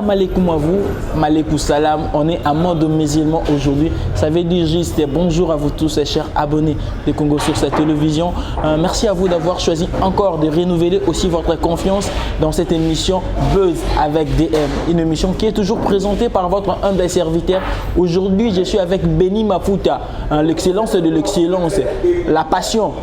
Salam alaikum à vous, malaikum salam. On est à mode musulman aujourd'hui. Ça veut dire juste bonjour à vous tous, chers abonnés de Congo sur cette télévision. Merci à vous d'avoir choisi encore de renouveler aussi votre confiance dans cette émission Buzz avec DM. Une émission qui est toujours présentée par votre humble serviteur. Aujourd'hui, je suis avec Benny Mafuta. L'excellence de l'excellence. La passion,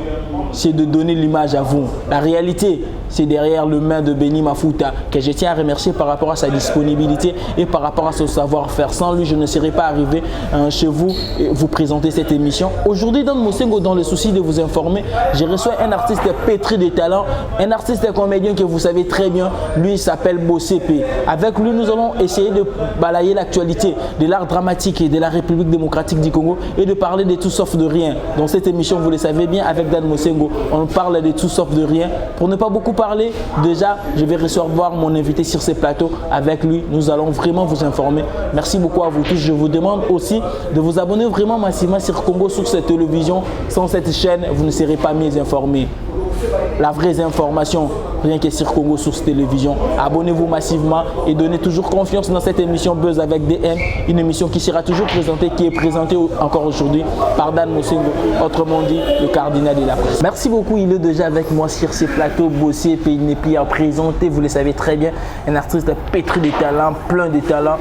c'est de donner l'image à vous. La réalité, c'est derrière le main de Benny Mafuta que je tiens à remercier par rapport à sa disponibilité et par rapport à son savoir-faire. Sans lui, je ne serais pas arrivé chez vous et vous présenter cette émission. Aujourd'hui, dans Mosengo, dans le souci de vous informer, je reçois un artiste pétri de talent, un artiste comédien que vous savez très bien. Lui, il s'appelle Bosepe. Avec lui, nous allons essayer de balayer l'actualité de l'art dramatique et de la République démocratique du Congo et de parler de tout sauf de rien. Dans cette émission, vous le savez bien, avec Dan Mosengo, on parle de tout sauf de rien. Pour ne pas beaucoup parler, déjà, je vais recevoir mon invité sur ce plateau. Avec lui, nous allons vraiment vous informer. Merci beaucoup à vous tous. Je vous demande aussi de vous abonner vraiment massivement sur Congo sur cette télévision. Sans cette chaîne, vous ne serez pas mieux informés. La vraie information, rien que sur Congo sur cette télévision. Abonnez-vous massivement et donnez toujours confiance dans cette émission Buzz avec DM, une émission qui sera toujours présentée, qui est présentée encore aujourd'hui par Dan Mosengo, autrement dit le cardinal de la presse. Merci beaucoup, il est déjà avec moi sur ce plateau bossé, il n'est plus à présenter, vous le savez très bien, un artiste pétri de talent, plein de talents,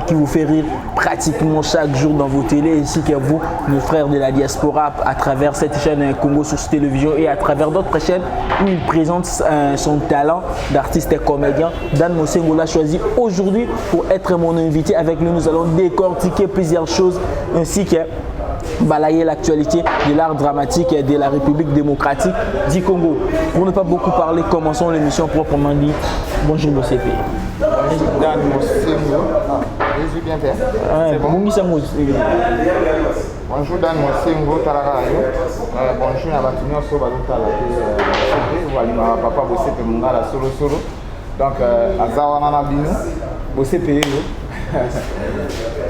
qui vous fait rire pratiquement chaque jour dans vos télés, ainsi que vous, nos frères de la diaspora, à travers cette chaîne Congo sur cette télévision et à travers d'autres chaînes où il présente son talent d'artiste et comédien. Dan Mosengo l'a choisi aujourd'hui pour être mon invité. Avec lui, nous allons décortiquer plusieurs choses ainsi que balayer l'actualité de l'art dramatique et de la République démocratique du Congo. Pour ne pas beaucoup parler, commençons l'émission proprement dit. Bonjour Bosepe. Dan Mosengo. Jésus bien fait. C'est bon. Bonjour Dan Mosengo Tarakayo. Bonjour à Batunio Soba Lutala. Voilà, papa Bosepe Mungala solo solo. Donc Azawana Nabino Bosepe.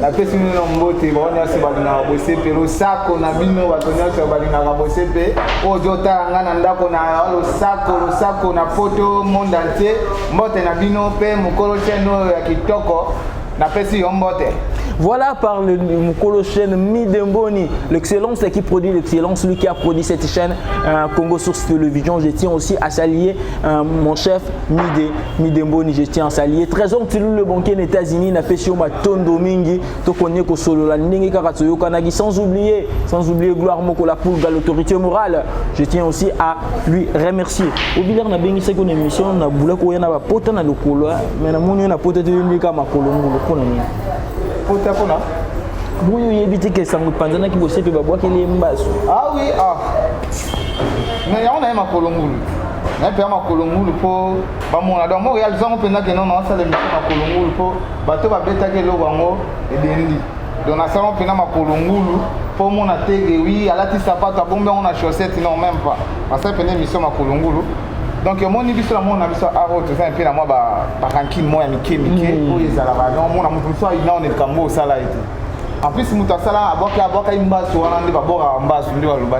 La personne qui mbote bonya se balina Bosepe lo sako na bino batonya se balina Bosepe o jota ngana ndako na lo sako na photo monde entier mbote na bino pe mukolo cheno ya kitoko na pesi yombote. Voilà par le Mukolo chaîne Midemboni, l'excellence qui produit l'excellence, lui qui a produit cette chaîne Congo Source Télévision. Je tiens aussi à saluer mon chef Midemboni, je tiens à saluer. Trésor Tilou le banquier des États-Unis, n'a fait sur ma tondo mingi, to connaît ko solo la ningi karatsoyo kanagi, sans oublier Gloire Mokola pour l'autorité morale. Je tiens aussi à lui remercier. Au bilan na bengi seconde émission na boula ko yana ba pota na lokolo, mais na moni na pota de mika makolo ngolo kona ni. Potapona. Vous évitez que ça nous pendant qui bosse peut boire qu'il est mbasso. Ah oui, ah. Mais on a ma kolongulu. Na pe ma kolongulu po ba mona donc mo réalisation on pena que non ça les ma kolongulu po bato ba beta ke lo bango e dendi. Donc na salon pena ma kolongulu po mona tege oui ala ti sapato bombe on a chaussette non même pas. Parce que pena mission ma kolongulu. Donc mon ibiso la mon abiso aro to ça un peu na moi ba ranking moi ya mike pour les alaba non mon amu so ina on est kambo sala été en plus muta sala aboka imbaso wana ndi babora mbaso ndi waluba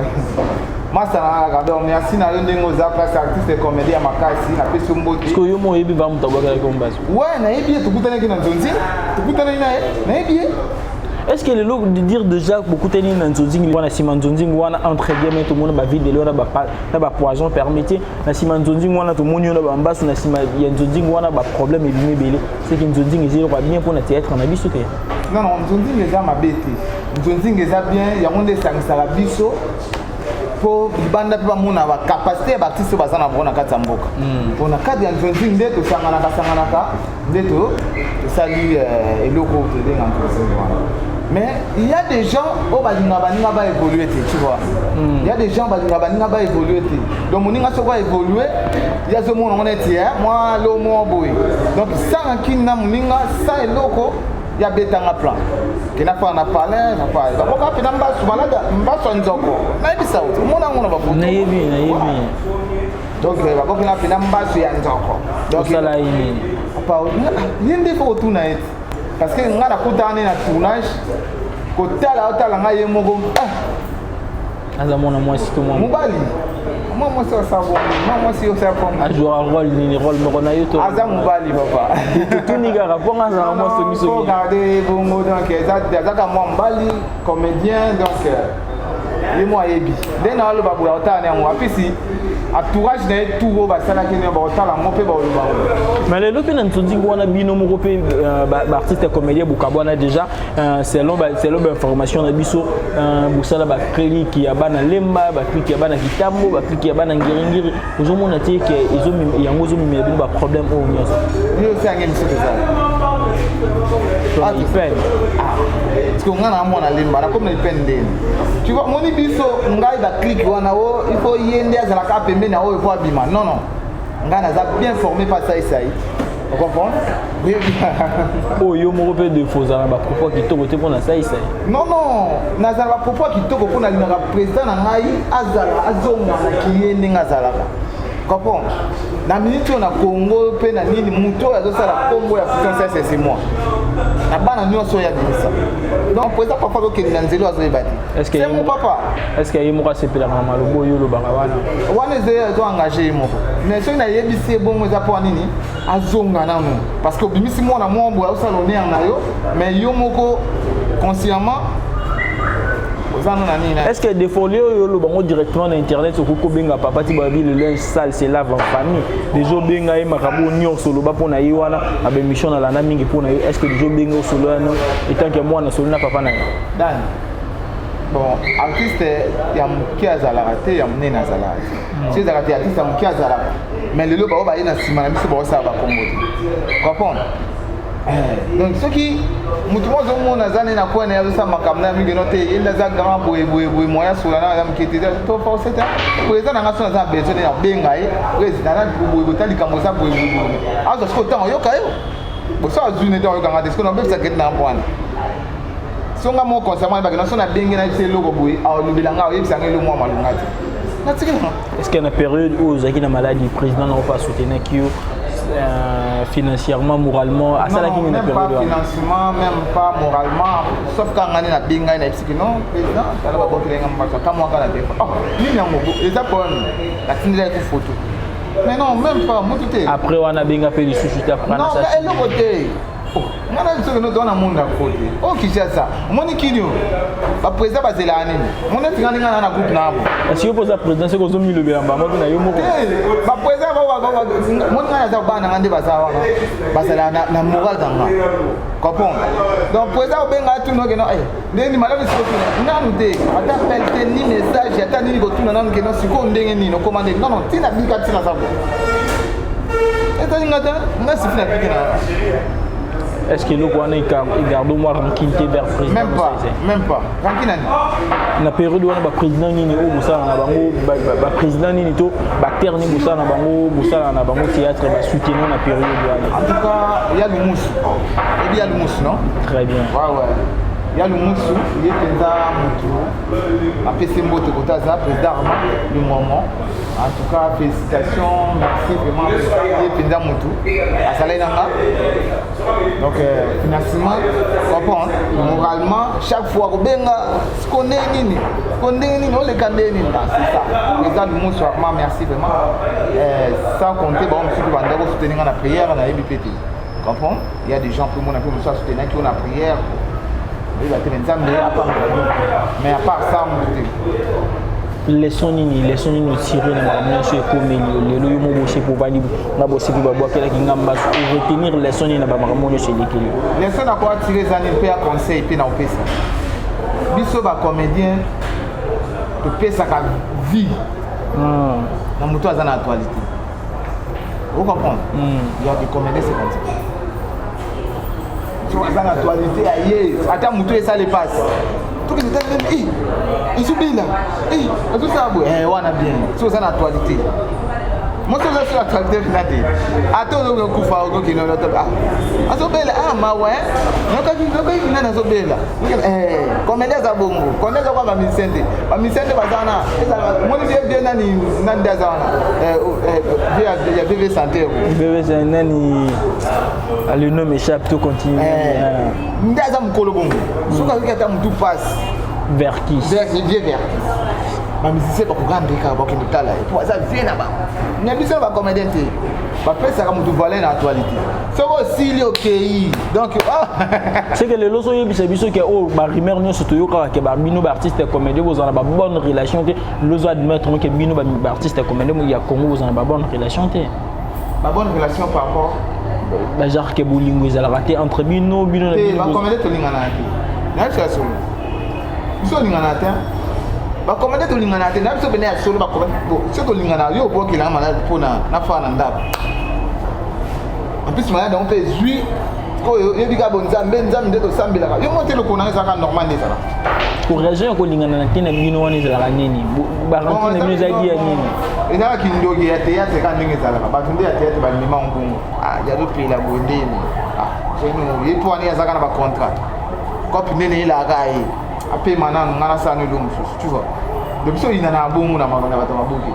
masa na regarder on ya sina yo ndengo za place artiste comédien makasi na peso mbote parce que yo mo yebi ba mutaboka ko mbaso ouais na yebi tukutana kina nzonzi tukutana na yebi. Est-ce que le lot de dire déjà beaucoup de gens n'ont pas Simanzonzing wana entre guillemets tout le monde va vide l'eau na ba poison permettez na Simanzonzing wana tout le monde na ba mbass na Simanzonzing wana ba problème et belé c'est que Nzonzing est bien pour na théâtre na biso te. Non Nzonzing est ma bête. Nzonzing est bien ya monde sangisa la biso pour banda pe ba mona ba capacité ba artiste ba sana bona kata mboka. On a cadre Nzonzing ndeto sangana ka ndeto sali eloko te denga Nzonzing. Mais il y a des gens au Badinga va évoluer, tu vois. Il y a des gens Badinga va évoluer. Donc mon inga va évoluer. Il y a ce monde on est hier, moi le mot boy. Donc ça qui n'a mon inga ça est loco. Il y a des temps à plan. Qui n'a pas na parlé, n'a pas. Donc on va faire un bas sur malade, un bas sur nzoko. Na ibi ça, mon on va faire. Na yebi. Donc on va faire un bas sur nzoko. Donc ça là il. Pas yende faut tout na et. Parce que nga na kutana na tournage ko tala ngai moko Azamona moi si tout le monde. Mobali. Moi c'est ça bon. Moi c'est ça bon. A jouer un rôle ni rôle mais on a eu tout. Azam Mobali papa. Tout ni gars rapport à ça moi c'est miso. Regardez bongo donc ça moi Mobali comédien donc les mois yebi. Dès na lo babu otana ngo apisi entourage na tout ba sala kene ba otala mo pe ba oluba. Mais le lope nan tonding wana bino mo pe ba artiste comédien bukabwana déjà selon information na biso busala ba kreli ki abana lemba ba kreli ki abana kitambo ba kreli ki abana ngiringiri ozomona tie ke ezomi yango zomi me bino ba problème o nyos. Yo c'est ngeli c'est ça. Il peine. Parce que on a mona lemba na comme il peine ndeni. Tu vois moni biso ngai ba clique wana o il faut yende azala ka pembe na o il faut abima. Non non. Ngai na za bien formé pas ça ici. Vous comprenez? Oui. Oh yo mo pe de faux za ba propos ki to côté pour na ça ici. Non non, na za ba propos ki to ko na linga président na ngai azala azonga na kiyende ngazala. Comprends? Na minute on a Congo pe na nini muto azosala Congo ya puissance c'est moi. Na bana nyonso ya bisa. Donc président papa ko ke na nzelo azoyebati. Est-ce que c'est mon papa? Est-ce que yemo ka sepela mama lobo yo lo banga wana? Wana ze engagé mo. Mais ce na yebisi bongo za po nini azonga na mo parce que bimisi mo na mo mbo osala honneur na yo mais yo moko consciemment. Est-ce que des folies yo bango directement sur internet sur ko benga papa ti ba le linge sale c'est lave en famille des jours benga e makabo nyor solo ba pona yi wana abe mission na lana mingi pona yo est-ce que des jours benga solo wana etant que moi na solo na papa na Dan bon artiste ya muki azala raté ya mnena azala c'est azala raté artiste ya muki azala mais le lo ba ba ina sima na biso ba sa ba kombote comprendre. Donc ce qui mutu mo zo mona zane na kwa na yazo makamna mingi note ila za grand boye moya sula na yam kiti to fa c'est président na ngaso na za bezo na benga e président na boye botali kambo sa boye azo sko tango yo kayo bo sa azune do yo kanga desko na be sa ket na bwana songa mo concernant ba na so na benga na se logo boye a lubila nga o yebisa ngelo mo malungati na tiki na est-ce qu'il y a une période où Zaki na maladie président n'a pas soutenu qui financièrement, moralement, à ça la même pas financièrement, même pas moralement, sauf quand on est à Binga et Epsi, non, président, ça va pas bien quand moi quand la défense. Oh, il y a un mot, les Japonais, la finale de photo. Mais non, même pas, moi tout est. Après, on a bien fait du sushi après. Non, mais elle est côté. On a dit que nous donnons un monde à côté. Oh, qui c'est ça? Mon équilibre. Le président va se l'année. Mon équilibre est dans la groupe Nabo. Si vous posez la présidence, c'est que vous avez mis le béamba. Moi, je suis le président va mon gars a ban ngande bazawa. Basala na moral danga. Comprends? Donc président benga tout no que non. Ndeni malade c'est que nganu te. Ata pelte ni message, ata ni ko tuna nan que non siko ndenge ni no commande. Non non, tina bika tina sabo. Et ça ngata, ngasi fina bika na. Est-ce que nous gardons moi tranquillité vers le président? Même pas. Tranquille. La période où on a président ni au Boussa na bango, président ni to, acteur ni Boussa na bango théâtre va soutenir la période où. En tout cas, il y a le mousse. Il y a le mousse, non? Très bien. Ouais. Il y a le mousse, il y a Penda Moutou, après c'est Mbote Kotaza, président du moment. En tout cas, félicitations, merci vraiment. Il y a Penda Moutou, à Salainanga. Donc, financièrement, comprendre, moralement, chaque fois que Benga, ce qu'on est nini, on les candés nini, c'est ça. Président du mousse, vraiment, merci vraiment. Sans compter, bon, monsieur Bandero soutenir la prière, on a EBPT. Comprends? Il y a des gens pour moi, on a soutenir qui ont la prière. Mais à part ça, les sons tirés dans la main sur les loyaux moboché pour valider la bosse qui va boire qui ngamba retenir les sons dans la maman chez l'équilibre. Les sons à quoi tirer ça ne peut à conseil puis dans pesa. Biso ba comédien to pesa ka vie. Na muto azana actualité. Vous comprenez? Il y a des comédiens c'est comme ça. Dans l'actualité, attends, Moutou et ça les passe. Tout le monde dit, ils sont bien là. Tout ça, on a bien. C'est dans l'actualité. Moi, je suis l'actualité finale. Attends, on a un coup de faux qui est dans notre bas. Ah, c'est belle. Ah, ma ouais. Donc, il est belle. Combien d'heures à Bongo? Combien d'heures à Missende? À Missende, moi, je viens bien dans des il y a bébé santé. Bébé santé, le nom échappe, tout continue. Ndaza mukolo bongo. Soka kika ta mutu passe vers qui? Vers ba musicien bakogambika bakende tala po aza vie na ba nyabiso ba comédien te bapesaka motu valeur na actualité soko osili okei donc c'est que lelo soyebisa biso ke o barimere nyonso toyokaka ke bino baartiste comédien bozala babonne relation te lozo admettre ke bino baartiste comédien ya Congo bozala babonne relation te babonne relation par rapport genre ke bolingo ezalaka te entre bino na bino bacomédien tolingana te nayebisa solo biso olingana te bacomédien tolingana te nabiso bene ya solo bacomédien so tolingana yo obokelanga malade mpona nafa na ndako en plus malade yango mpe ezwi oyo yebika bo nzambe nde tosambelaka yo mote eloko nanga ezalaka normal nde ezalaka corrigé kolingana na te na bino wana ezalaka nini baranti na bino ezalaki ya nini ezalaki ndoki ya théâtre ka ndenge ezalaka bato nde ya théâtre bandima nkungu yazopela boye ndeni ye mpo wana azalaka na bacontrat kopi ndene elaka ye apema nanu nga nasala elo mosusu tu vois donc biso oyina na bongo na bato maboke.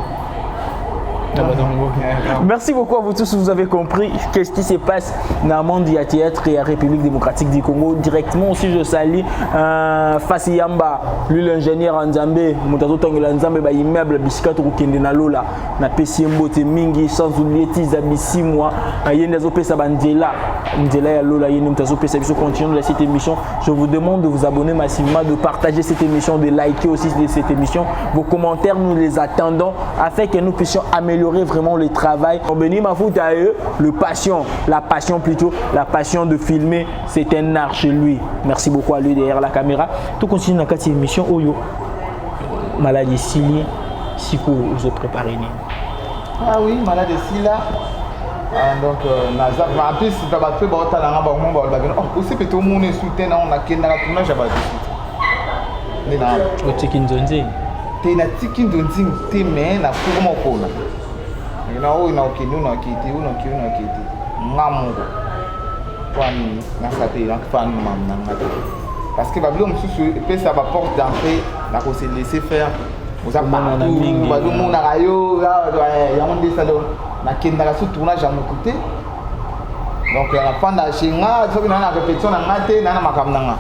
Merci beaucoup à vous tous, vous avez compris qu'est-ce qui se passe dans le monde du théâtre et la République démocratique du Congo. Directement aussi, je salue Fassi Yamba, lui l'ingénieur en Nzambé, Moutato Tangela Nzambé, ba immeuble Bisikato Kende na Lola, na Pessi Mbote Mingi, sans oublier Tiza Bissi moi, Yende Zopé Sabandela, Ndela ya Lola, Yende Moutazo Pesa Biso, continuons de cette émission. Je vous demande de vous abonner massivement, de partager cette émission, de liker aussi cette émission. Vos commentaires, nous les attendons afin que nous puissions améliorer vraiment le travail. Beni Mafuta la passion de filmer, c'est un art chez lui. Merci beaucoup à lui derrière la caméra. Tout continue dans cette émission. Oyo, maladie Sili, Siko, vous avez préparé. Ah oui, maladie Sila. Donc, en plus, si tu as fait aussi que tout le monde est soutenu, on a qu'un tournage à bas de suite. Tu na tiki ndonzi te me na kuma kona na o na okini na kiti ngamungo kwani na sate na fanu mamna ngate parce que bablo msusu pesa ba porte d'entrée na ko se laisser faire vous a pas bablo mona rayo ya monde ça na kenda ka su tournage à mon côté donc la fin da chinga so na répétition na ngate na makamnanga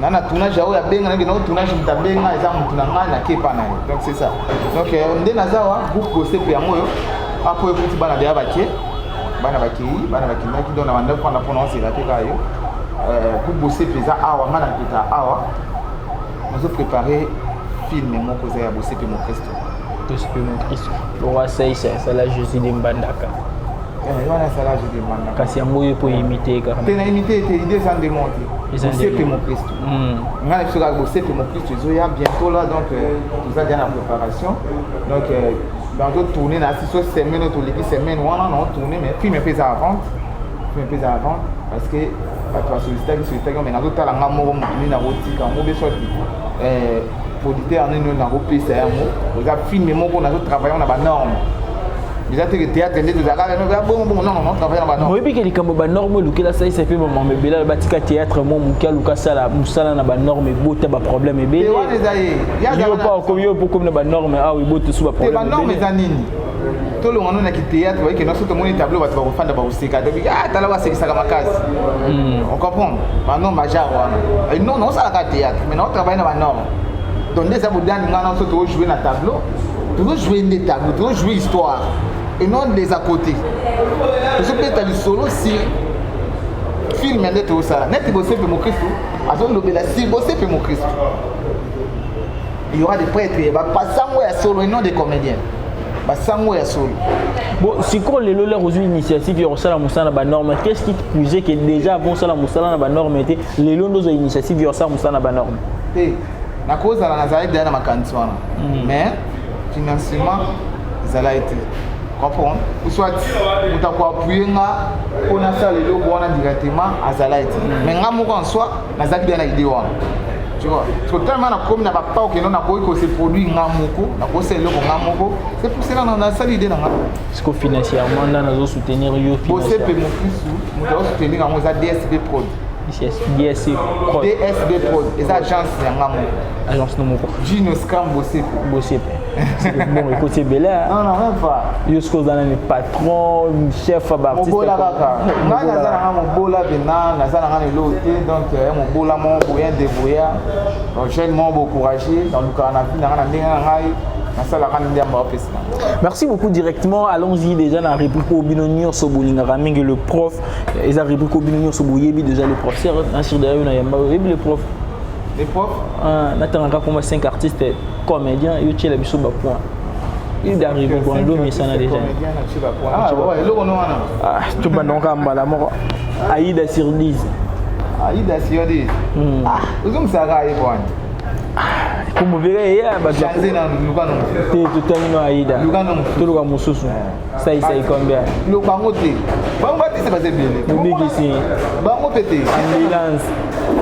nana tournage ya benga na bino tournage mtabenga eza mutu na ngai na kepa na ye donc c'est ça donc nde nazawa groupe gosepe yango yo apo ekuti bana deya baki donc na banda pona prononcer la teka yo groupe gosepe eza awa ngana peta awa nazo préparer film moko za ya gosepe mo Christo pour essayer ça la Jésus de Mbandaka wana sala je demande kasi yango yo po imiter ka te na imiter te idée sans démonter c'est mon Christ ngana biso ka bosepe mon Christ ezoya bientôt là donc nous a déjà la préparation donc bientôt tourner na si so semaine to leki semaine wana non tourner mais film fait ça avant parce que bato solliciter mais na totala nga moko mokili na rotika ngo beso producteur nini na kopesa yango oza film moko na travailler na ba norme. Déjà que théâtre ndé tozaka non travailler na ba norme. Oui puis que likambo ba norme lukela ça c'est fait maman mebela batika théâtre mo mukia luka sala musala na ba norme bota ba problème ebele. Yo pas comme na ba norme ah oui bota sous ba problème. Ba norme za nini? To lo ngano na ki théâtre ouais que non so to moni tableau ba ko fanda ba usika donc tala wa sekisa kama kazi. On comprend. Ba norme major wana. Non ça la théâtre mais non travailler na ba norme. Donc déjà vous donnez ngana so to jouer na tableau. Toujours jouer des tableaux, toujours jouer histoire et non les à côté. Parce que peut-être solo si film est tout ça. Net bosser pour mon Christ. Azon lobela si bosser pour mon Christ. Il y aura des prêtres, pas sango ya solo et non des comédiens. Ba sango ya solo. Bon, si quand les loleurs aux initiatives y ça la musala ba norme, qu'est-ce qui faisait que déjà avant ça la musala na ba norme était les loleurs aux initiatives y ça musala na ba norme. Na cause la nazari derrière ma cantoire. Mais financement ça a été comprendre ou soit on t'a appuyé nga on a ça le logo on directement à ça a été mais nga moko en soi na za bien na idée wana tu vois totalement na comme na ba pas que non na ko se produit nga moko na ko se logo nga moko c'est pour cela on a ça l'idée na nga parce que financièrement là nazo soutenir yo financièrement c'est pe mon fils nous doit soutenir nga mo za DSP Prod DSB Prod. DSB Prod. Et ça, agence, c'est un Agence Nomoko. Gino Scam Bossé. Bon, écoutez, Bella. Non, non, même pas. Jusqu'aux années patron, chef d'artiste. Mobola Kaka. Moi, je suis Mobola Bena, je suis l'autre. Donc, Mobola, mon boyen débrouillé. Donc, j'ai beaucoup courageux. Dans le cas, merci beaucoup directement. Allons-y déjà dans la rubrique au binonio Sobolinga Raming le prof. Et la rubrique au binonio Soboyebi déjà le professeur. Le prof. Les profs Nathan comme 5 artistes comédiens. Il y a le biseau point. Il est arrivé pour l'homme mais ça n'a déjà. Ah ouais, le nom ah tu vas donc à Malamoro. Aïda sur 10. Aïda sur 10. Ah, vous avez ça là et bon. Comme vous verrez, il y a un changé dans le Lugano. Tu es Aïda. Lugano. Tu le Moussous. Ça y est combien? Le Bangoté. Bangoté c'est passé bien. Mobile ici. Bangoté. Ambulance.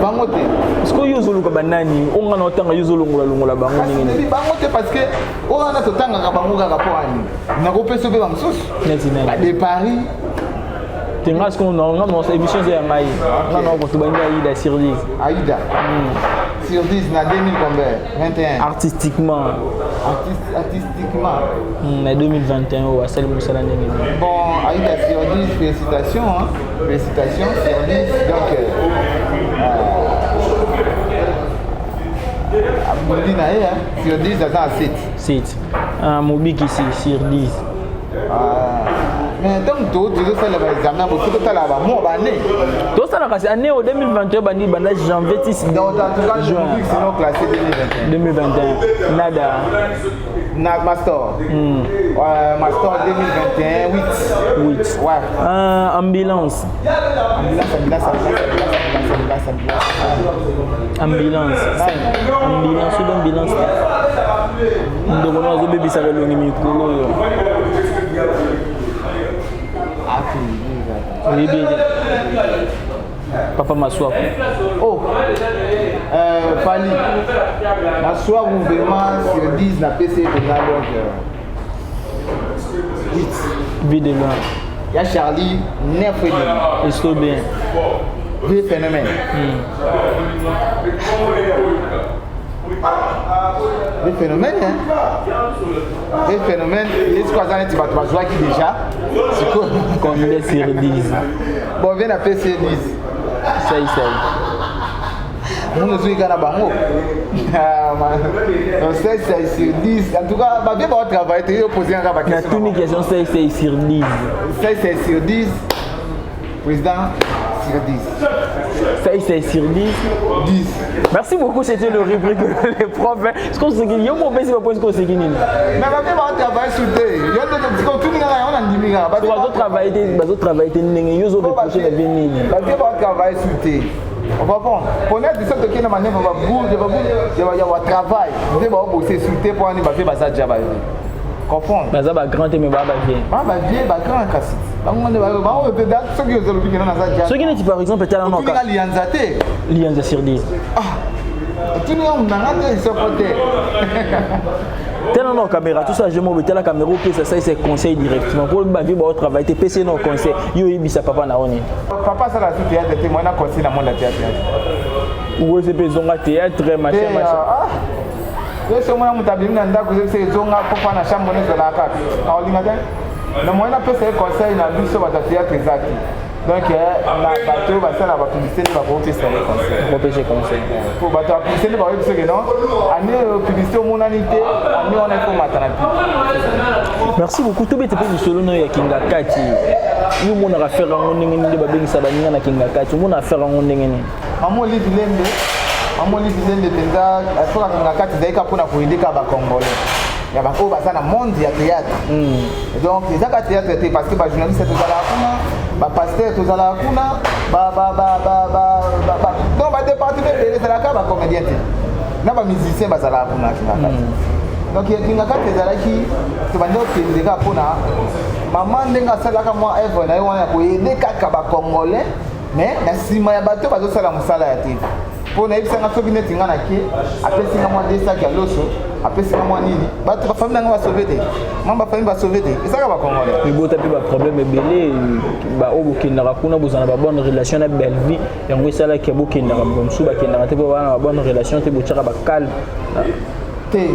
Bangoté. Est-ce que vous avez banani? On a autant de yuzulu ngula bango nini. Bangoté parce que on a autant de bango rapport à nous. N'a pas sauver Moussous. De Paris. Tu as ce qu'on a dans cette émission c'est Maï. Non non, quand tu vas Aïda sur 10. Aïda. Sur 10 na 2000 combien? 21. Artistiquement. Artistiquement. 2021 au Assel Moussala Ndenge. Bon, Aïda sur 10, félicitations hein. Félicitations sur 10 donc Abdina sur 10 ça à 7. 7. Mobik ici sur 10. Mais donc tu dois faire l'examen pour tout à l'heure moi année. Tout ça là c'est année au 2021 bandi bandage janvier 6. Donc en tout cas je me dis sinon classé 2021. Nada. Master. Master 2021 8. Ouais. Ambulance. Ambulance. 5. Ambulance ou ambulance. Ndoko na zo bébé ça le micro. Oui, bien. Papa Massoua. Oh, Fali. Massoua, vous vraiment sur 10 na PC de donc 8. Vie de loin. Il y a Charlie, 9 et demi. Il se bien. Vie phénomène. Des phénomènes, hein? Des phénomènes, les 3 années, tu vas jouer qui déjà? C'est quoi? Combien sur 10? Bon, viens appeler C10. Ça y est. Nous nous sommes à Bango. Donc, 16 sur 10. En tout cas, bien pour travailler, tu as posé un question. La toute question, 16 sur 10. 16 sur 10. Président sur 10. 16 sur 10. 10. Merci beaucoup, c'était le rubrique les profs. Est-ce qu'on s'est gagné? On peut pas ce qu'on s'est gagné. Mais bien pour travailler sur des. Il y a des gens qui ont travailler, ils ont reproché la venue. Bien pour travailler sur des. On va voir. Pour être de cette manière, on va il y a un travail. On va bosser sur des pour aller faire ça déjà. Comprendre. Mais ça va grand mais va bien. Va bien, va grand casse. Ceux qui n'étaient par exemple étaient là non. Lianza sur 10. Ah. Tu n'as pas supporté. Tellement non caméra, tout ça je m'en vais la caméra que ça c'est conseil directement pour le vie pour travailler tes PC non conseil. Yo ibisa papa na oni. Papa ça la théâtre témoin na conseil dans monde théâtre. Ou c'est besoin de théâtre machin. Je suis moi mutabimi na ndako c'est zonga papa na chambre de la carte. Aolinga den. Na moi na pesa conseil na biso ba théâtre exact. Donc na bateau ba ça na ba publicité ba ko pesa conseil. Ko pesa conseil. Pour bateau publicité ba ko pesa non. Ani publicité au monanité, ani on est pour matanapi. Merci beaucoup to bete pe solo no ya kinga kati. Yo mona ka faire ngo ndenge ndi ba bengisa ba ninga na kinga kati. Mona faire ngo ndenge ni. Maman li bilende. Maman li bilende penza asoka kinga kati zaika pona kuindika ba Congolais. Il y a beaucoup de monde de théâtre. Donc, les théâtre parce que les journalistes sont là, les pasteurs sont là, donc, les départements sont là, les comédiens les musiciens sont là. Donc, il y a des gens qui sont là pour maman ndenga salaka moi œuvre na yo wana ko aider kaka ba Congolais mais na sima ya bato bazo sala musala ya te. Pour na ibisa nga soki neti nga na ke apesi nga moi 2 sacs ya loso après c'est moi nini bato ba famille nga ba sauver te mamba famille ba sauver te ça ka ba congolais mais bota pe ba problème belé ba obo kindaka kuna bozana ba bonne relation na belle vie yango sala ke bo kindaka bomsu ba kindaka te ba bonne relation te bochaka ba calme te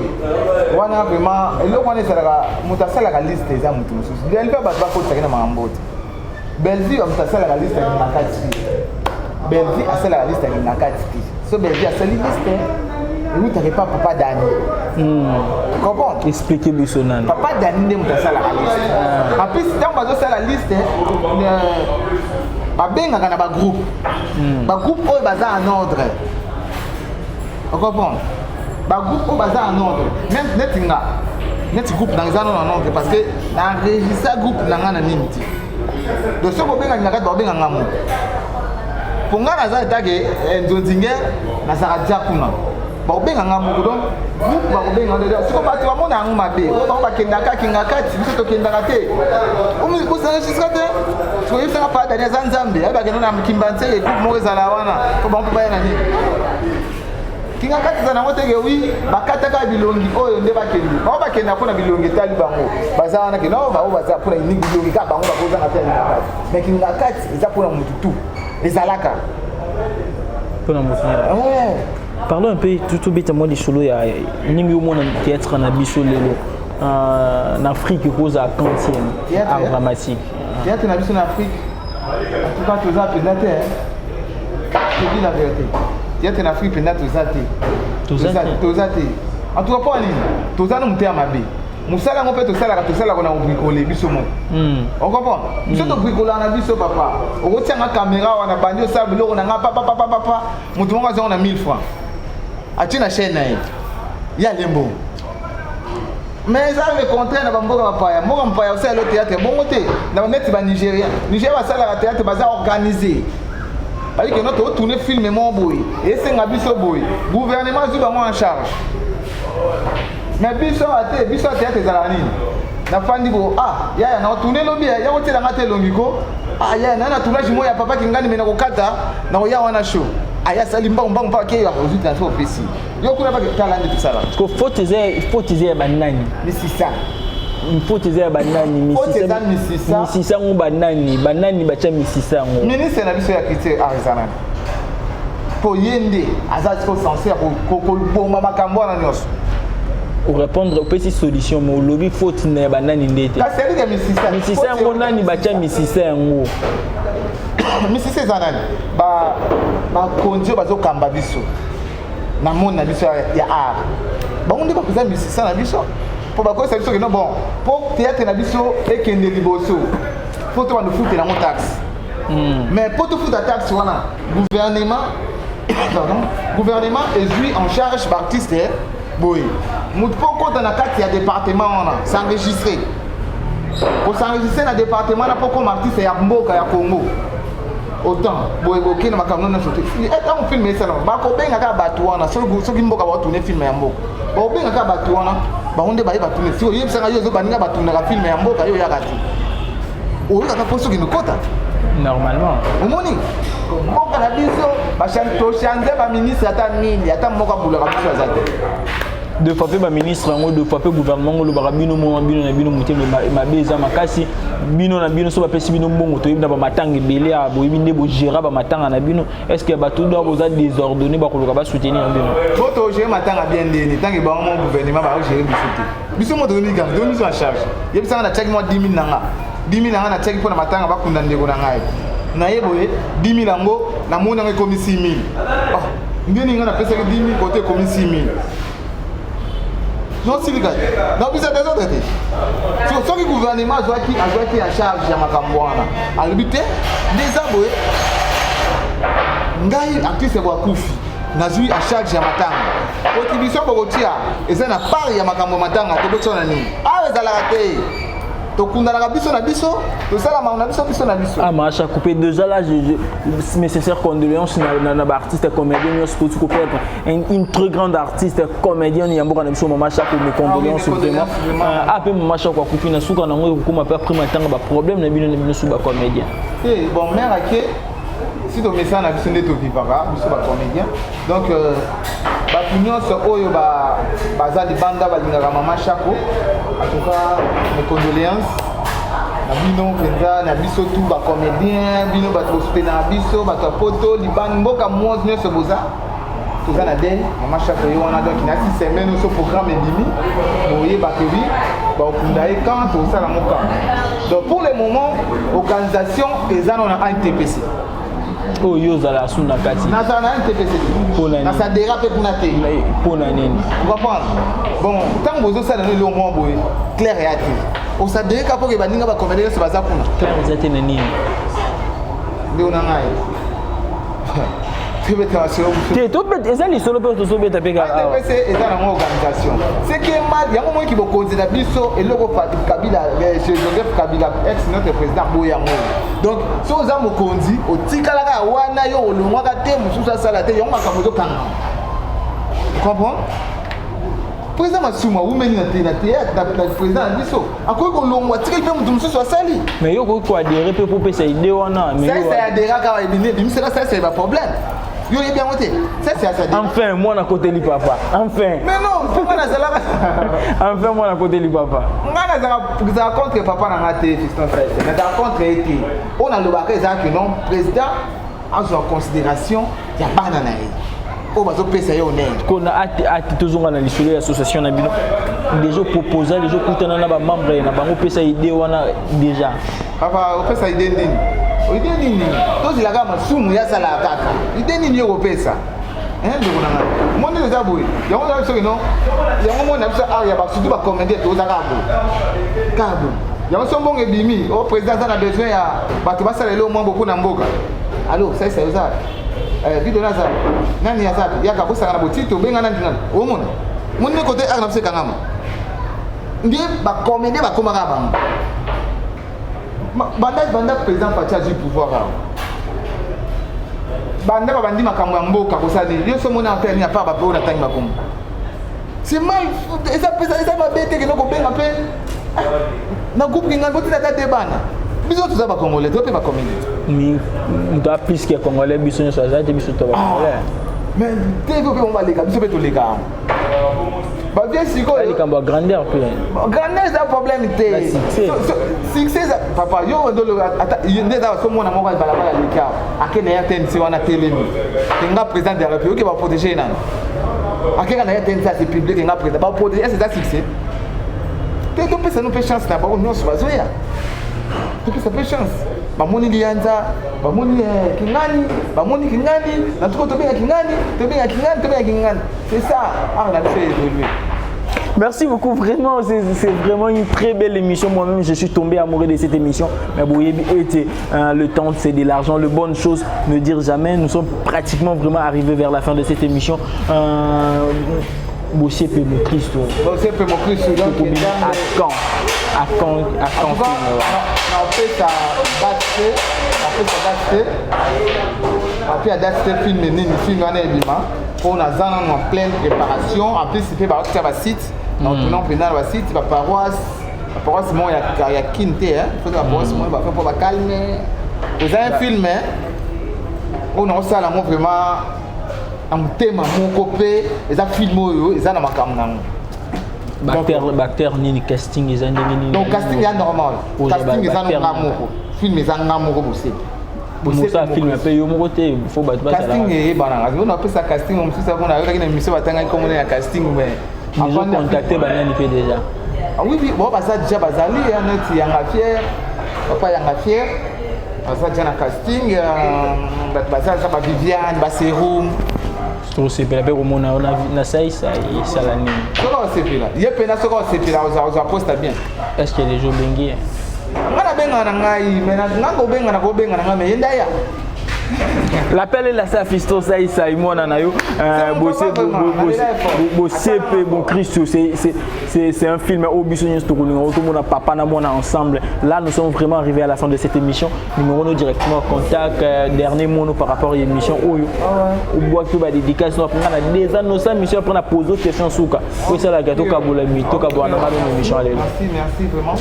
wana vraiment eloko wana esalaka moto asalaka liste eza moto mosusu belle vie bato bakotaki na makambo te belle vie moto asalaka liste na kati belle vie asalaka liste na kati so belle vie asali liste oui, tu n'avais pas papa Dani. Tu comprends? Expliquez Bissonan. Papa Dani n'est pas ça la liste. En plus, quand on a la liste, il y a un groupe. Le groupe est basé en ordre. Tu comprends? Le groupe est basé en ordre. Même net groupe dans les en ordre parce que dans le registre groupe dans un limite. Donc ce qu'on a dit, c'est que ngamu. Pour nga na za tage nzonzinge na saradia kuna. Ba obenga ngamu donc groupe ba obenga ndio siko ba tu amona ngamu mabe. Ba ba kendaka kingakati biso to kendaka te. Umi ko sa registre te. So yesa pa dani za nzambe. Aba kenona mkimbanze e groupe mo ezala wana. Ko ba mpa yana ni. Kingakati za nango tege wi bakataka bilongi oyo nde bakendi. Ba ba kenda kuna bilongi tali bango. Baza wana ke no ba o baza kuna ni bilongi ka bango ba ko za na tele. Mais kingakati eza kuna mutu tu. Ezalaka. Parlons un peu tout bêtement des solos. Il y a un théâtre en Abisso en Afrique qui cause à quantième, art dramatique. Théâtre en Abisso en Afrique, en tout cas, tous les pénatés. Je dis la vérité. Théâtre en Afrique, pénaté, tous les en tout cas, pas en ligne. Tous les pénatés à ma vie. Musala ngopé to sala kona bricoler biso mo. On comprend? Biso to bricoler na biso papa. O tianga caméra wana bandi o sala biloko na nga papa. Mutu mo ngaza na 1000 francs. Ati na chaîne na ye. Ya lembo. Mais ça le contraire na bamboka papa. Mo mpaya o sala le théâtre bongo te. Na ba neti ba Nigeria. Nigeria ba sala la théâtre baza organisé. Bali que notre tourner film mon boy. Et c'est nga biso boy. Gouvernement zu ba mo en charge. Mais biso théâtre ezala nini na fandi bo yaya na tourner lobi ya hôtel ngate longiko yaya na tournage moya papa kingani mena kokata na ya wana show aya sali mbamba pa ke ya résultat so pesi yo kuna ba kala ndi tsala parce que faut tezer banani misisa faut tezer banani misisa ngo banani bacha misisa ngo ministre na biso ya critique artisanal po yende azati ko censé ko bomba makambo na nyos pour répondre aux petites solutions mais au lobby faut tenir banani ndete misisa ngo nani bacha misisa ngo misisa zanani ba kondio bazo kamba biso na mona biso ya art ba onde ba kuza misisa na biso pour ba ko sa biso que non bon pour théâtre na biso ekende liboso faut to ba foutre na mon taxe mais pour te foutre la taxe wana gouvernement est lui en charge d'artiste. Boy, nous pouvons dans la carte il y a département s'enregistrer. Pour s'enregistrer dans le département, il faut comme artiste à Mboka à Congo. Autant, boy, boké na makamno na sote. Et on filme ça non. Ba ko benga ka batuana, so ki Mboka ba tourner film ya Mboka. Ba benga ka batuana, ba onde ba ba tourner. Si o yebisa nga yo zo baninga ba tourner ka film ya Mboka yo ya kati. O ka poso ki nokota. Normalement. Omoni. Mboka na biso ba chanto chanze ba ministre ata nini, ata Mboka bula ka biso azate. Deux fois le ministre, deux fois le gouvernement, le barabino, bino muté, ma beza, ma kasi, bino na bino, so ba pesi bino mbongo, to yibna ba matanga belé a boyibinde bo gérer ba matanga na bino. Est-ce que ba tout doit vous désordonné ba ko ba soutenir bino? Faut gérer matanga bien ndeni, tant que ba mon gouvernement ba gérer biso. Biso mo doni gang, doni so en charge. Yebisa na check mo 10 000 nanga. 10 000 nanga na check pour na matanga ba kunda ndeko na ngai. Na yeboye 10 000 ngo na mona ngai komi 6 000. Ah, ndeni nga na pesa 10 000 côté komi 6 000. Non, c'est le cas. Non, vous êtes des autres. Si le gouvernement a joué en charge de Makambouana, à l'habité, des aboués, Ngaï, actrice de Wakoufi, n'a joué en charge de Matanga. Contribution pour Rotia, et ça n'a pas de Makambo Matanga, tout le monde. Ah, les alartés. Ah, mais à chaque coupé déjà là, mes sincères condoléances à artiste comédien, une très grande artiste comédien, il y a beaucoup de choses, mes condoléances vraiment. Après, moi, chaque fois que je suis problème, je suis comédien. Bon, mère, si tu mets ça na biso ndeto vivara biso ba comédien donc ba nyonso oyo baza libanda balingaka mama Chako en tout cas mes condoléances na bino penza na biso tout ba comédien bino ba soutenir na biso ba poto libanda mboka mwonzo nyonso boza toza na den mama Chako yo wana donc na 6 semaines au programme endimi boye ba kebi ba okunda e quand to sala moka donc pour le moment organisation ezana na NTPC oh yozala suna kati na ça na NTPC na ça dérape pour na te pour na nini vous comprendre bon tant bozo ça na le moment boye clair et actif on ça dérape pour que baninga ba comédien se baza kuna clair zate na nini ndio na ngai eza lisolo mpe tozobeta mpe NTPC eza na mwa organisation ce qui est mal yango moi qui bokonzela biso eloko Kabila Joseph Kabila ex notre président boya yango donc so oza mokonzi otikalaka wana yo olongwaka te mosusu asala te yango makambo ezokanga comprendre président Masuma umeni na théâtre na président na biso akoki kolongwa tikali mpe moto mosusu asali mais yo okoki koadere mpe po pesa ide wana ça aderaka bimisela ça c'est pas problème yo yebi yango te ça c'est ça enfin moi na côté li papa enfin mais non pourquoi na zalaka enfin moi na côté li papa ngana za contre papa na ngate fiston frère na za contre été on a le baquet ça que non président en son considération ya bana na ye o bazo pesa yo nene ko na ati tozonga na lisolo ya association na bino déjà proposer déjà kutana na ba membre na bango pesa idée wana déjà papa o pesa idée ndini idée nini tozilaka masumu ya sala kaka idée nini yo kopesa ndeko na ngai monde eza boye yango na biso non yango monde na biso ya ba surtout ba commander toza kabo yango sombongo ebimi o président na besoin ya bato basala lelo mwa beaucoup na mboka allo ça ça yoza video na za nani ya sapi ya kabusanga na botito benga nani nani o mona munne kote na biso kangama ndiye ba commander ba komaka bango banda président Fatia du pouvoir banda babandi makambo ya mboka kosali yo so mona appel ni apa ba po na tangi makombo c'est mal eza ma bête que no ko benga pe na groupe nginga boti na tata bana biso tuza ba congolais to pe ba communauté mi ndo plus que congolais biso nyo ça te biso to ba congolais mais teve pe on va les gars biso pe to les gars ba bien siko ali kamba grandeur pe grandeur c'est un problème té succès papa yo ndo le ata yende da so mona moko bala bala lika akene ya TNC wana telemi tenga président de la République va protéger nani akeka na ya TNC c'est public nga président ba protéger c'est ça succès té to pesa no pe chance na ba on so bazoya to pesa pe chance bamoni lianza bamoni kingani na tuko tobenga kingani c'est ça on a fait évoluer. Merci beaucoup, vraiment, c'est vraiment une très belle émission. Moi-même, je suis tombé amoureux de cette émission. Mais le temps, c'est de l'argent. Le bonne chose, ne dire jamais. Nous sommes pratiquement vraiment arrivés vers la fin de cette émission. Bossier peut mon Christ. Bossier peut mon Christ. À quand on fait ça après à film on a en pleine préparation. En plus, il fait un site. Donc, on a un site, la paroisse, il y a Kinte, il faut que la paroisse, il va calmer. Vous avez un film, on a ça vraiment un thème, mon copé, ils ont filmé, ils ont un Bactère ni casting ils ont donc casting est normal casting ils ont un film ils ont un amour aussi ça film un peu yo moté faut battre casting est banana on appelle ça casting on sait on a eu une émission batanga comme on est à casting mais avant contacter banani fait déjà oui bon bah ça déjà bazali net yanga fier papa yanga fier ça déjà na casting ça ba Viviane ba Serum c'est bien avec mon na ça et ça la nuit. Comment c'est fait là? Il y a peine à ce qu'on s'est fait là on poste bien. Est-ce qu'il y a des jours bengi? Ngana benga na ngai mais na benga na mais yenda ya. L'appel est là, ça fiston ça y ça y moi nanayo bosser bon Christ c'est un film au bisognes tout le monde papa na moi ensemble. Là nous sommes vraiment arrivés à la fin de cette émission. Numéro directement contact dernier mot par rapport à l'émission au bois que va dédicace nous prendre des ans nos émissions prendre poser questions souka. Oui ça la gâteau kabola mi to kabola na émission aller. Merci vraiment.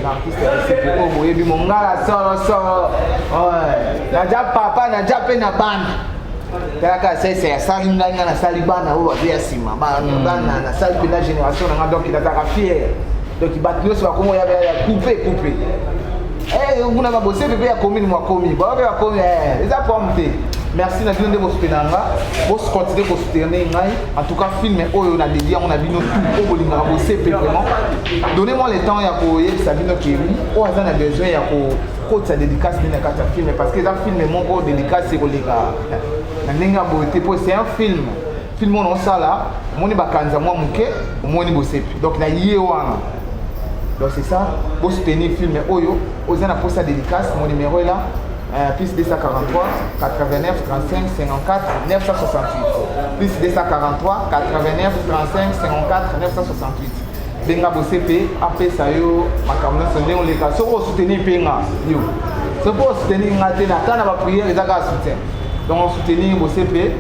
L'artiste c'est au boye bi mongala solo ouais. La ja papa na jape na bana kaka sasa ya sali nganga na sali bana o ba sima bana na sali pena génération na donc il a ta fier donc il battre sur comment ya couper on a bossé bébé ya commune moi commis ba ya commis les a pomté merci na bino de bospinanga boss continuer ko soutenir ngai en tout cas film oyo na dédié on a bino tout ko bolinga bosser vraiment donnez-moi le temps ya ko yebisa bino ki o azana besoin ya ko sa dédicace na kata film parce que ça film mon ko dédicace c'est ko leka na ninga boté pour c'est un film on ça là moni bakanza moi muke moni bosepi donc na yé wana donc c'est ça pour soutenir film oyo ozana pour sa dédicace mon numéro est là plus 243 89 35 54 968 plus 243 89 35 54 968 benga bosepe apesa yo makamna sonde on leka soko soutenir penga yo c'est pour soutenir ngate na kana ba prière ezaka soutien donc on soutenir bosepe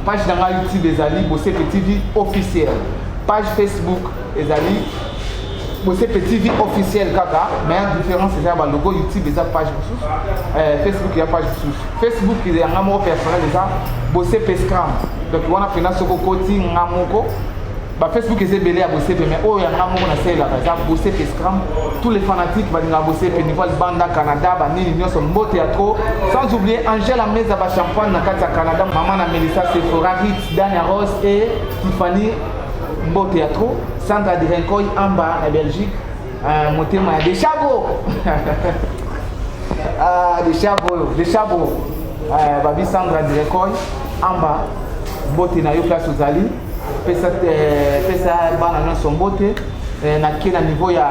page dans YouTube ezali bosepe TV officiel page Facebook ezali bosepe TV officiel kaka mais la différence c'est le logo YouTube et la page Facebook il y a page Facebook il y a un mot personnel déjà bosepe Scrum donc on a fait na soko koti ngamoko ba Facebook est belé à bosepe mais oh il y a un mot na c'est là par exemple bosepe Scrum tous les fanatiques va dire bosepe niveau banda Canada ba ni union son beau théâtre sans oublier Angela Meza ba champagne na kata Canada maman na Melissa Sephora Ritz Dania Rose et Tiffany Beau théâtre, Sandra de Rencoy en bas en Belgique, motema des chabots. Des chabots. Babi Sandra de Rencoy en bas, beauté na yo place aux ali. Pesa bana son beauté. Na kila niveau ya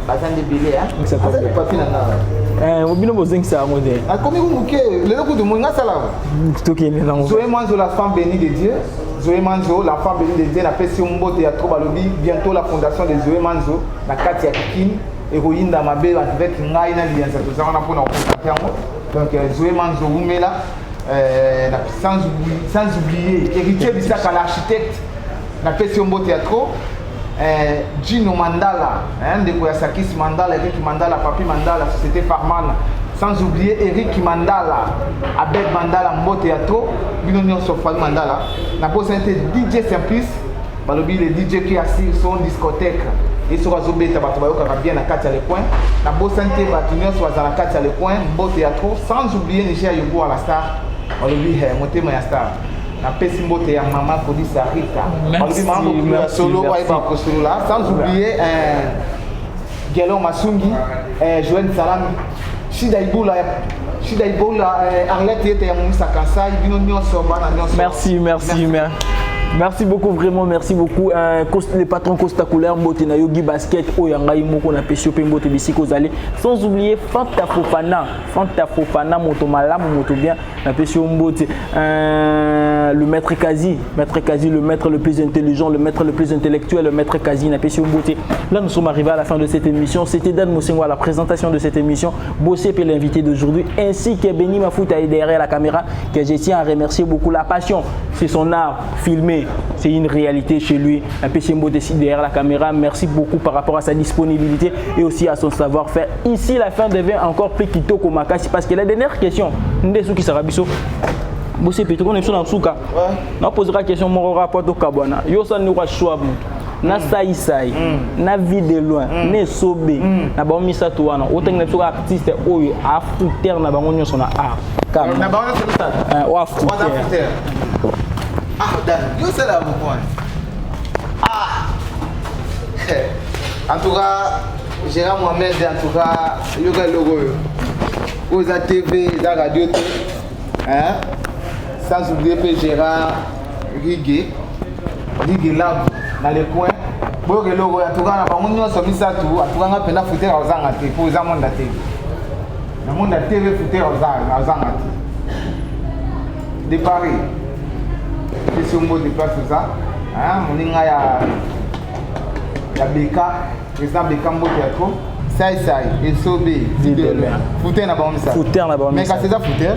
bazan de belé hein. Ça fait pas fina na. Obino bozeng sa modé. Na komi muke, le logo de monga sala. Toki ni nango. Zoé Manzo la femme bénie de Dieu. Zoé Manzo, la femme bénie de Dieu, n'a pas si on botte à trop balobi. Bientôt la fondation de Zoé Manzo, la Katia Kikine, héroïne dans ma belle avec Ngaïna Lianza, tout ça on a pour nous. Donc Zoé Manzo, vous là, sans oublier, héritier de ça qu'à l'architecte, n'a pas si on botte à trop. Gino Mandala, de Koyasakis Mandala, Eric Mandala, Papi Mandala, Société Farman. Sans oublier Eric Mandala, Abed Mandala, Mbo Théâtre, Binonion Sofali Mandala. La possibilité DJ Simplice, le DJ qui assure son discothèque. Et sur la zone bêta, il va bien à 4 à le coin. La possibilité va sur la 4 à le coin, Mbo Théâtre, sans oublier Niger Yogo à la star. On lui dit, montez ma star. La Pessimbo Théâtre, maman, Cody Sarita. Merci. Sans oublier Gelo Masungi, Joël Salam. Shida Iboula Arlette était à Moussa Kansai, merci beaucoup, vraiment, merci beaucoup. Le patron Costa Couleur, Mbote na Yogi Basket, Oyanga Imoko na Pesio Pembote Bisiko Zale. Sans oublier Fanta Fofana, Moto Malam, Moto Bien, na Pesio Mbote. Le maître Kazi, le maître le plus intelligent, le maître le plus intellectuel, le maître Kazi, na Pesio Mbote. Là, nous sommes arrivés à la fin de cette émission. C'était Dan Mosengo à la présentation de cette émission. Bossé est l'invité d'aujourd'hui, ainsi que Benny Mafouta derrière la caméra, que je tiens à remercier beaucoup. La passion, c'est son art, filmer. C'est une réalité chez lui. Un peu derrière la caméra. Merci beaucoup par rapport à sa disponibilité et aussi à son savoir-faire. Ici, la fin devient encore plus kitoko makasi parce que la dernière question, Ndesuki Sarabiso. Bossé Petro, on est sur la souka. On posera la question, mon rapport au Kabana. Yo san nous choix. Na saïsaï, na vie de loin, na sobe, na ba misa tuana. Autant que les artistes oyo africains na ba ngonyo sona art. Na ba on c'est ça. Ou africain. Ah, Dan, yo c'est là mon point. Ah. En tout cas, Gérard Mohamed, en tout cas, yo ga logo. Aux TV, la radio, hein? Sans oublier que Gérard Rigué Lab dans les coins. Bon, le logo, en tout cas, on a mis ça tout. En tout cas, on a pu foutre aux angatés pour les amants de la TV. Le monde de la TV foutre aux angatés. De Paris. Si on veut déplacer tout ça, on a Beka, président Beka Mbo Théâtre, Saïsaï, et Sobé, Fouter n'a pas mis ça. Fouter n'a pas mis ça. Mais quand c'est ça, Fouter.